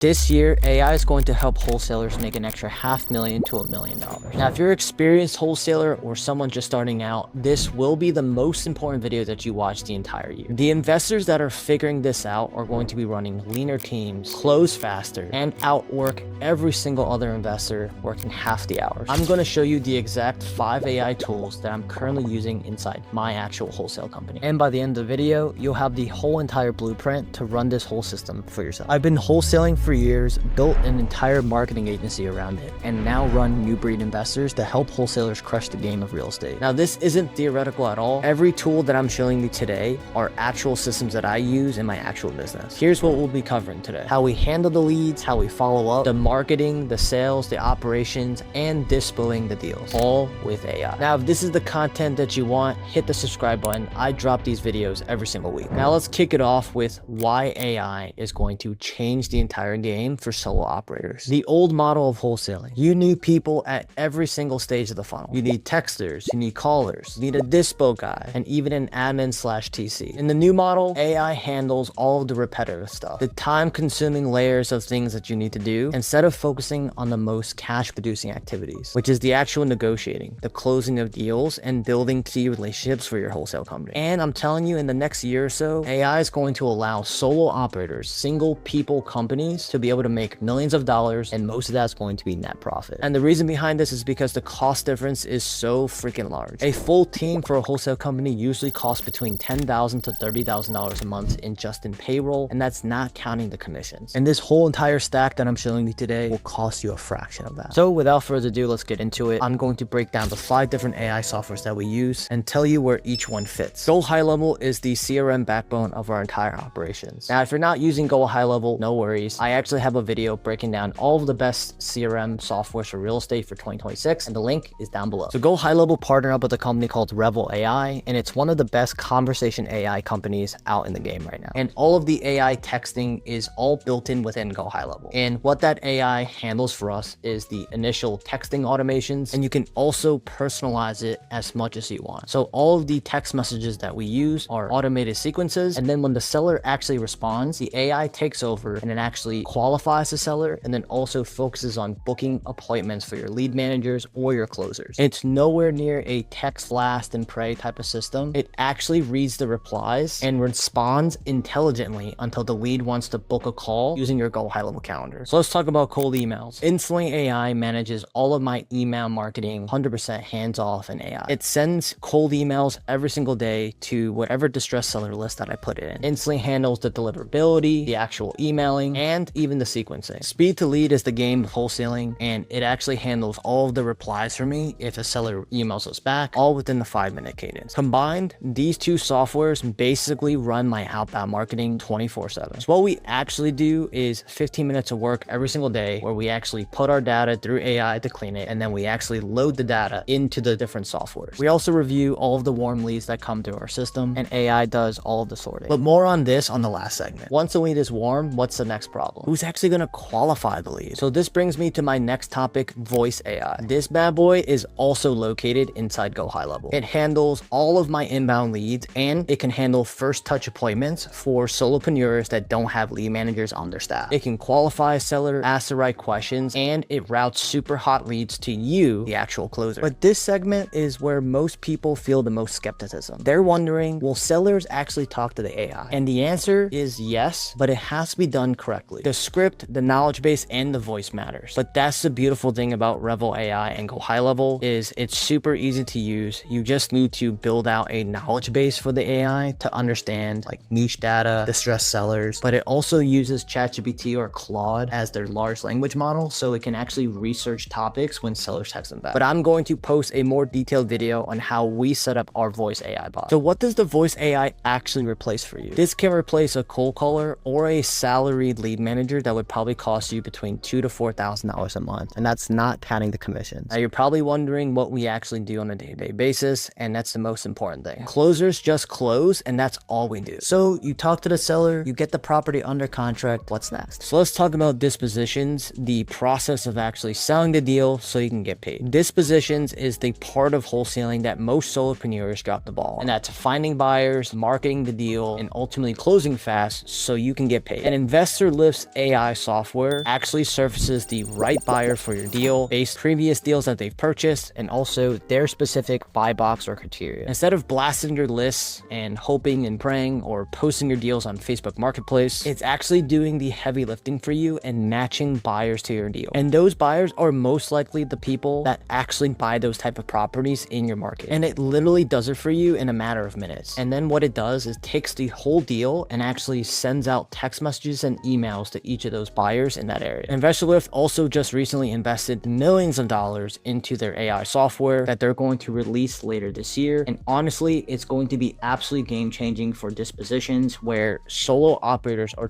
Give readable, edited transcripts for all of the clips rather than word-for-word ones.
This year, AI is going to help wholesalers make an extra $500,000 to $1 million. Now, if you're an experienced wholesaler or someone just starting out, this will be the most important video that you watch the entire year. The investors that are figuring this out are going to be running leaner teams, close faster, and outwork every single other investor working half the hours. I'm going to show you the exact 5 AI tools that I'm currently using inside my actual wholesale company. And by the end of the video, you'll have the whole entire blueprint to run this whole system for yourself. I've been wholesaling for years, built an entire marketing agency around it, and now run new breed investors to help wholesalers crush the game of real estate. Now, this isn't theoretical at all. Every tool that I'm showing you today are actual systems that I use in my actual business. Here's what we'll be covering today: how we handle the leads, how we follow up, the marketing, the sales, the operations, and dispoing the deals, all with AI. Now, if this is the content that you want, hit the subscribe button. I drop these videos every single week. Now, let's kick it off with why AI is going to change the entire game for solo operators. The old model of wholesaling, you need people at every single stage of the funnel. You need texters, you need callers, you need a dispo guy, and even an admin/TC. In the new model, AI handles all of the repetitive stuff, the time-consuming layers of things that you need to do, instead of focusing on the most cash-producing activities, which is the actual negotiating, the closing of deals, and building key relationships for your wholesale company. And I'm telling you, in the next year or so, AI is going to allow solo operators, single people companies, to be able to make millions of dollars, and most of that's going to be net profit. And the reason behind this is because the cost difference is so freaking large. A full team for a wholesale company usually costs between $10,000 to $30,000 a month just in payroll, and that's not counting the commissions. And this whole entire stack that I'm showing you today will cost you a fraction of that. So without further ado, let's get into it. I'm going to break down the 5 different AI softwares that we use and tell you where each one fits. Go High Level is the CRM backbone of our entire operations. Now, if you're not using Go High Level, no worries. I actually have a video breaking down all of the best CRM softwares for real estate for 2026, and the link is down below. So Go High Level partnered up with a company called Revel AI, and it's one of the best conversation AI companies out in the game right now. And all of the AI texting is all built in within Go High Level. And what that AI handles for us is the initial texting automations, and you can also personalize it as much as you want. So all of the text messages that we use are automated sequences, and then when the seller actually responds, the AI takes over and it actually qualifies the seller, and then also focuses on booking appointments for your lead managers or your closers. It's nowhere near a text blast and pray type of system. It actually reads the replies and responds intelligently until the lead wants to book a call using your Go High Level calendar. So let's talk about cold emails. Instantly AI manages all of my email marketing 100% hands off in AI. It sends cold emails every single day to whatever distressed seller list that I put it in. Instantly handles the deliverability, the actual emailing, and even the sequencing. Speed to lead is the game of wholesaling, and it actually handles all of the replies for me if a seller emails us back, all within the 5-minute cadence. Combined, these two softwares basically run my outbound marketing 24/7. So what we actually do is 15 minutes of work every single day where we actually put our data through AI to clean it, and then we actually load the data into the different softwares. We also review all of the warm leads that come through our system, and AI does all of the sorting. But more on this on the last segment. Once the lead is warm, what's the next problem? Who's actually going to qualify the lead? So this brings me to my next topic, voice AI. This bad boy is also located inside Go High Level. It handles all of my inbound leads, and it can handle first touch appointments for solopreneurs that don't have lead managers on their staff. It can qualify a seller, ask the right questions, and it routes super hot leads to you, the actual closer. But this segment is where most people feel the most skepticism. They're wondering, will sellers actually talk to the AI? And the answer is yes, but it has to be done correctly. The script, the knowledge base, and the voice matters. But that's the beautiful thing about Revel AI and Go High Level is it's super easy to use. You just need to build out a knowledge base for the AI to understand like niche data, distressed sellers, but it also uses ChatGPT or Claude as their large language model, so it can actually research topics when sellers text them back. But I'm going to post a more detailed video on how we set up our voice AI bot. So what does the voice AI actually replace for you? This can replace a cold caller or a salaried lead manager that would probably cost you between $2,000 to $4,000 a month, and that's not counting the commissions. Now you're probably wondering what we actually do on a day-to-day basis, and that's the most important thing. Closers just close, and that's all we do. So you talk to the seller, you get the property under contract, what's next? So let's talk about dispositions, the process of actually selling the deal so you can get paid. Dispositions is the part of wholesaling that most solopreneurs drop the ball, and that's finding buyers, marketing the deal, and ultimately closing fast so you can get paid. An investor lifts AI software actually surfaces the right buyer for your deal based previous deals that they've purchased and also their specific buy box or criteria. Instead of blasting your lists and hoping and praying or posting your deals on Facebook Marketplace, it's actually doing the heavy lifting for you and matching buyers to your deal. And those buyers are most likely the people that actually buy those type of properties in your market. And it literally does it for you in a matter of minutes. And then what it does is takes the whole deal and actually sends out text messages and emails to each of those buyers in that area. InvestorLift also just recently invested millions of dollars into their AI software that they're going to release later this year. And honestly, it's going to be absolutely game changing for Dispositions, where solo operators are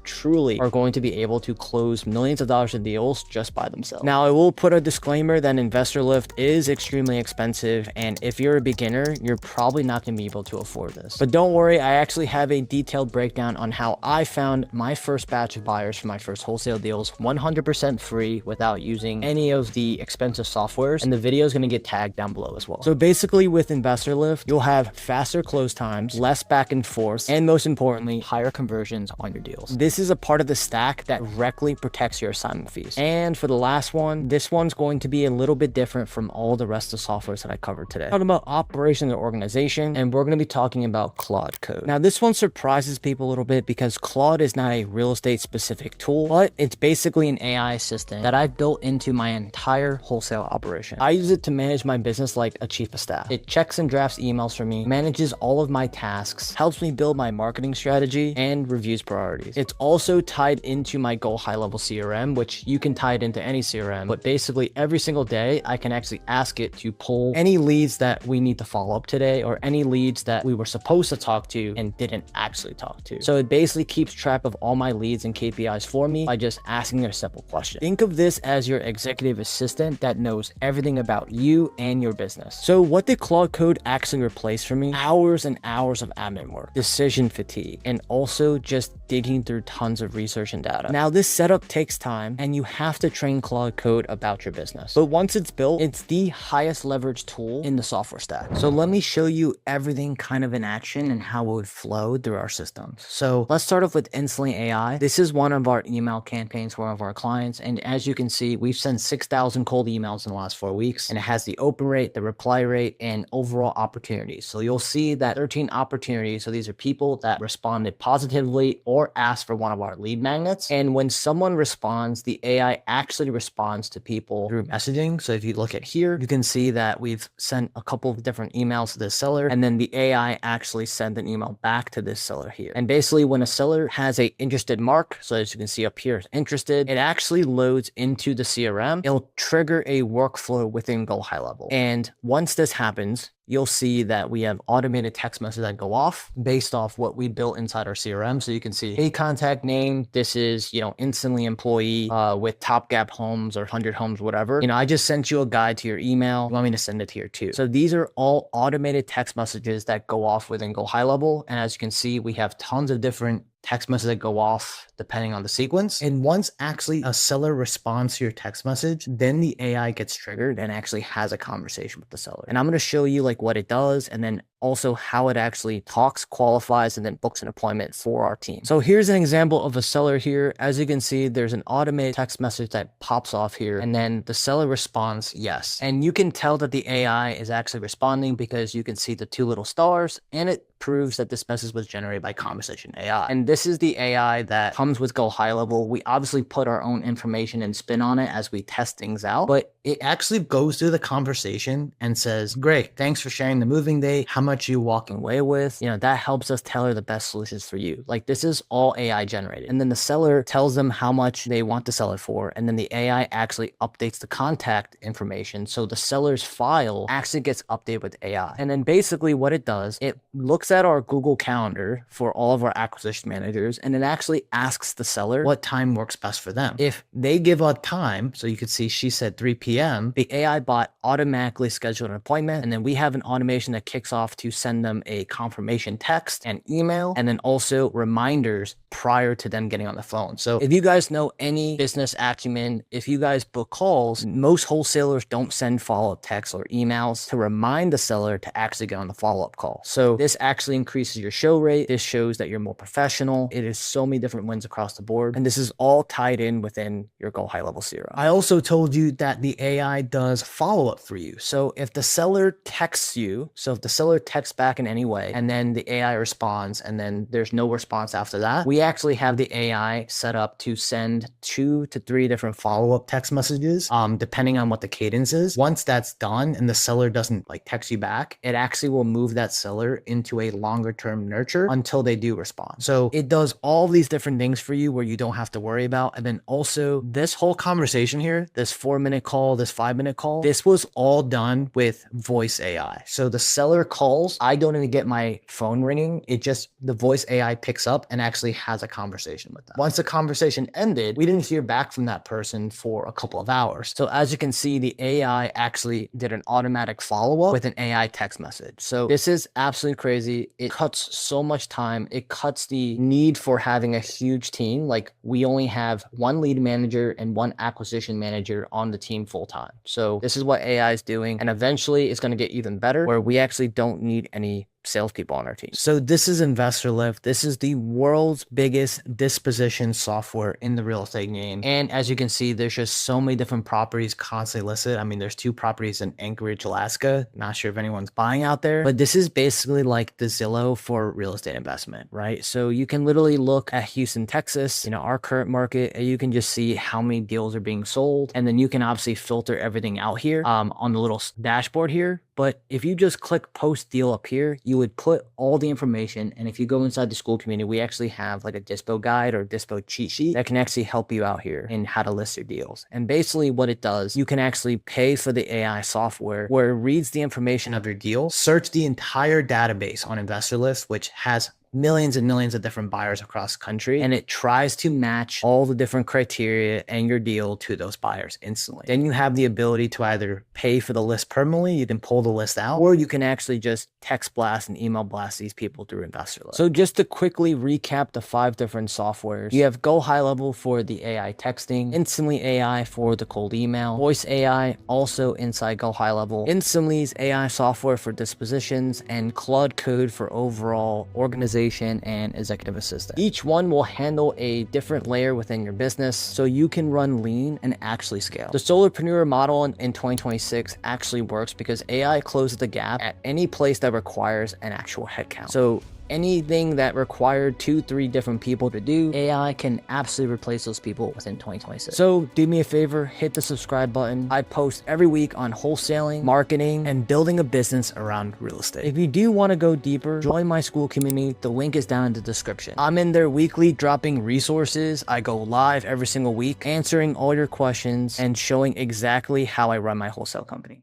going to be able to close millions of dollars in deals just by themselves. Now, I will put a disclaimer that InvestorLift is extremely expensive, and if you're a beginner, you're probably not going to be able to afford this. But don't worry, I actually have a detailed breakdown on how I found my first batch of buyers for my first wholesale deals 100% free without using any of the expensive softwares, and the video is going to get tagged down below as well. So basically with InvestorLift, you'll have faster close times, less back and forth, and most importantly, higher conversions on your deals. This is a part of the stack that directly protects your assignment fees. And for the last one, this one's going to be a little bit different from all the rest of the softwares that I covered today. Talking about operations and organization, and we're going to be talking about Claude code. Now, this one surprises people a little bit because Claude is not a real estate specific tool, but it's basically an AI assistant that I've built into my entire wholesale operation. I use it to manage my business like a chief of staff. It checks and drafts emails for me, manages all of my tasks, helps me build my marketing strategy, and reviews priorities. It's also tied into my Go High Level CRM, which you can tie it into any CRM, but basically every single day I can actually ask it to pull any leads that we need to follow up today or any leads that we were supposed to talk to and didn't actually talk to. So it basically keeps track of all my leads and KPIs for me by just asking a simple question. Think of this as your executive assistant that knows everything about you and your business. So what did Claude Code actually replace for me? Hours and hours of admin work, decision fatigue, and also just digging through tons of research and data. Now, this setup takes time and you have to train Claude Code about your business. But once it's built, it's the highest leverage tool in the software stack. So let me show you everything kind of in action and how it would flow through our systems. So let's start off with Instantly AI. This is one of our email campaigns for one of our clients. And as you can see, we've sent 6,000 cold emails in the last 4 weeks, and it has the open rate, the reply rate, and overall opportunities. So you'll see that 13 opportunities. So these are people that responded positively or asked for one of our lead magnets. And when someone responds, the AI actually responds to people through messaging. So if you look at here, you can see that we've sent a couple of different emails to this seller, and then the AI actually sent an email back to this seller here. And basically when a seller has a interested mark, so as you can see up here, interested, it actually loads into the CRM. It'll trigger a workflow within Go High Level. And once this happens, you'll see that we have automated text messages that go off based off what we built inside our CRM. So you can see, hey, contact name, this is, instantly employee with Top Gap Homes or 100 Homes, whatever. I just sent you a guide to your email. You want me to send it here too. So these are all automated text messages that go off within Go High Level. And as you can see, we have tons of different text messages that go off depending on the sequence. And once actually a seller responds to your text message, then the AI gets triggered and actually has a conversation with the seller. And I'm going to show you what it does and then also how it actually talks, qualifies, and then books an appointment for our team. So here's an example of a seller here. As you can see, there's an automated text message that pops off here, and then the seller responds yes. And you can tell that the AI is actually responding because you can see the 2 little stars, and it proves that this message was generated by Conversation AI. And this is the AI that comes with Go High Level. We obviously put our own information and spin on it as we test things out, but it actually goes through the conversation and says, great, thanks for sharing the moving date. How much you walking away with? That helps us tailor the best solutions for you. This is all AI generated. And then the seller tells them how much they want to sell it for. And then the AI actually updates the contact information. So the seller's file actually gets updated with AI. And then basically what it does, it looks at our Google Calendar for all of our acquisition managers, and it actually asks the seller what time works best for them. If they give a time, so you could see she said 3 p.m. p.m., the AI bot automatically scheduled an appointment, and then we have an automation that kicks off to send them a confirmation text and email, and then also reminders prior to them getting on the phone. So if you guys know any business acumen, if you guys book calls, most wholesalers don't send follow-up texts or emails to remind the seller to actually get on the follow-up call. So this actually increases your show rate. This shows that you're more professional. It is so many different wins across the board. And this is all tied in within your Go High Level CRM. I also told you that the AI does follow-up for you. So if the seller texts you, so if the seller texts back in any way, and then the AI responds, and then there's no response after that, we actually have the AI set up to send 2 to 3 different follow-up text messages, depending on what the cadence is. Once that's done and the seller doesn't like text you back, it actually will move that seller into a longer term nurture until they do respond. So it does all these different things for you where you don't have to worry about. And then also this whole conversation here, this 4-minute call, this 5-minute call, this was all done with voice AI. So the seller calls, I don't even get my phone ringing. It just, the voice AI picks up and actually has a conversation with them. Once the conversation ended, we didn't hear back from that person for a couple of hours. So as you can see, the AI actually did an automatic follow-up with an AI text message. So this is absolutely crazy. It cuts so much time. It cuts the need for having a huge team. Like we only have 1 lead manager and 1 acquisition manager on the team full time. So this is what AI is doing. And eventually it's going to get even better where we actually don't need any salespeople on our team. So this is InvestorLift. This is the world's biggest disposition software in the real estate game. And as you can see, there's just so many different properties constantly listed. I mean, there's 2 properties in Anchorage, Alaska. Not sure if anyone's buying out there, but this is basically like the Zillow for real estate investment, right? So you can literally look at Houston, Texas, you know, our current market, and you can just see how many deals are being sold. And then you can obviously filter everything out here on the little dashboard here. But if you just click post deal up here, you would put all the information. And if you go inside the school community, we actually have like a dispo guide or dispo cheat sheet that can actually help you out here in how to list your deals. And basically what it does, you can actually pay for the AI software where it reads the information of your deal, search the entire database on InvestorList, which has millions and millions of different buyers across the country, and it tries to match all the different criteria and your deal to those buyers instantly. Then you have the ability to either pay for the list permanently, you can pull the list out, or you can actually just text blast and email blast these people through InvestorLift. So just to quickly recap the 5 different softwares, you have Go High Level for the AI texting, Instantly AI for the cold email, Voice AI also inside Go High Level, Instantly's AI software for dispositions, and Claude Code for overall organization and executive assistant. Each one will handle a different layer within your business so you can run lean and actually scale. The solopreneur model in 2026 actually works because AI closes the gap at any place that requires an actual headcount. So anything that required 2-3 different people to do, AI can absolutely replace those people within 2026. So do me a favor, hit the subscribe button. I post every week on wholesaling, marketing, and building a business around real estate. If you do want to go deeper, join my school community. The link is down in the description. I'm in there weekly dropping resources. I go live every single week, answering all your questions and showing exactly how I run my wholesale company.